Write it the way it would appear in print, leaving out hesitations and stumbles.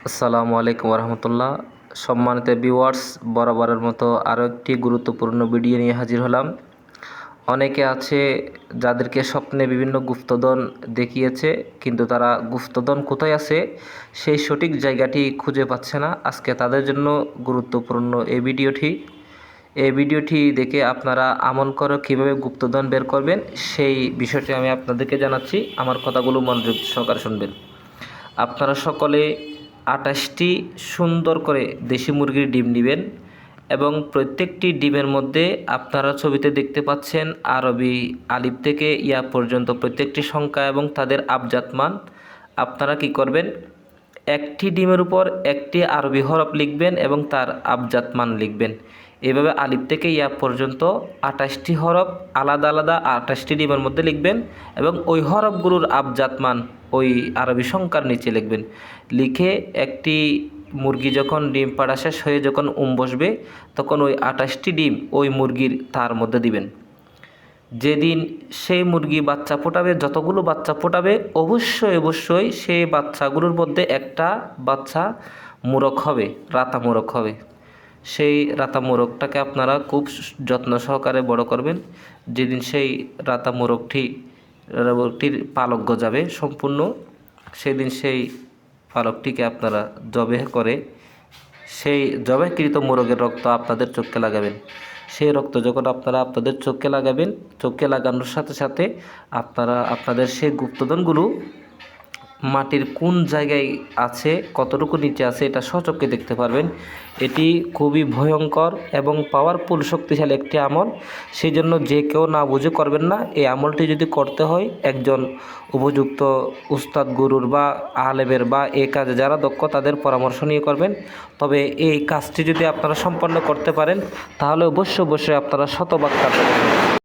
আসসালামু আলাইকুম রহমতুল্লাহ। সম্মানিত ভিউয়ার্স, বরাবরের মতো আরও একটি গুরুত্বপূর্ণ ভিডিও নিয়ে হাজির হলাম। অনেকে আছে যাদেরকে স্বপ্নে বিভিন্ন গুপ্তধন দেখিয়েছে, কিন্তু তারা গুপ্তধন কোথায় আছে সেই সঠিক জায়গাটি খুঁজে পাচ্ছে না। আজকে তাদের জন্য গুরুত্বপূর্ণ এই ভিডিওটি দেখে আপনারা আমল করে কীভাবে গুপ্তধন বের করবেন সেই বিষয়টি আমি আপনাদেরকে জানাচ্ছি। আমার কথাগুলো মনোযোগ সহকারে শুনবেন। আপনারা সকলে 28টি সুন্দর করে দেশি মুরগির ডিম নেবেন এবং প্রত্যেকটি ডিমের মধ্যে আপনারা ছবিতে দেখতে পাচ্ছেন আরবি আলিফ থেকে ইয়া পর্যন্ত প্রত্যেকটি সংখ্যা এবং তাদের আবজাত মান। আপনারা কি করবেন, একটি ডিমের উপর একটি আরবি হরফ লিখবেন এবং তার আবজাত মান লিখবেন। এভাবে আলিফ থেকে ইয়া পর্যন্ত 28টি হরফ আলাদা আলাদা 28টি ডিমের মধ্যে লিখবেন এবং ওই হরফগুলোর আবজাত মান ওই আরবি সংখ্যার নিচে লিখবেন। লিখে একটি মুরগি যখন ডিম পাড়া শেষ হয়ে যখন বসবে, তখন ওই 28টি ডিম ওই মুরগির তার মধ্যে দিবেন। যেদিন সেই মুরগি বাচ্চা ফোটাবে, যতগুলো বাচ্চা ফোটাবে, অবশ্যই সেই বাচ্চাগুলোর মধ্যে একটা বাচ্চা মোরগ হবে, রাতা মোরগ হবে। সেই রাতা মোরগটাকে আপনারা খুব যত্ন সহকারে বড় করবেন। যেদিন সেই রাতা মোরগটির পালক গজাবে সম্পূর্ণ, সেদিন সেই পালকটিকে আপনারা জবেহ করে সেই জবেহকৃত মোরগের রক্ত আপনাদের চোখে লাগাবেন। সেই রক্ত যখন আপনারা আপনাদের চোখে লাগাবেন, চোখে লাগানোর সাথে সাথে আপনারা আপনাদের সেই গুপ্তধনগুলো মাটির কোন জায়গায় আছে, কতটুকু নিচে আছে, এটা স্বচক্ষে দেখতে পারবেন। এটি খুবই ভয়ঙ্কর এবং পাওয়ারফুল শক্তিশালী একটি আমল। সেই জন্য যে কেউ না বুঝে করবেন না। এই আমলটি যদি করতে হয় একজন উপযুক্ত উস্তাদ গুরুর বা আলেমের বা এই কাজে যারা দক্ষ তাদের পরামর্শ নিয়ে করবেন। তবে এই কাজটি যদি আপনারা সম্পন্ন করতে পারেন তাহলে অবশ্যই আপনারা শতভাগ কাজ করবেন।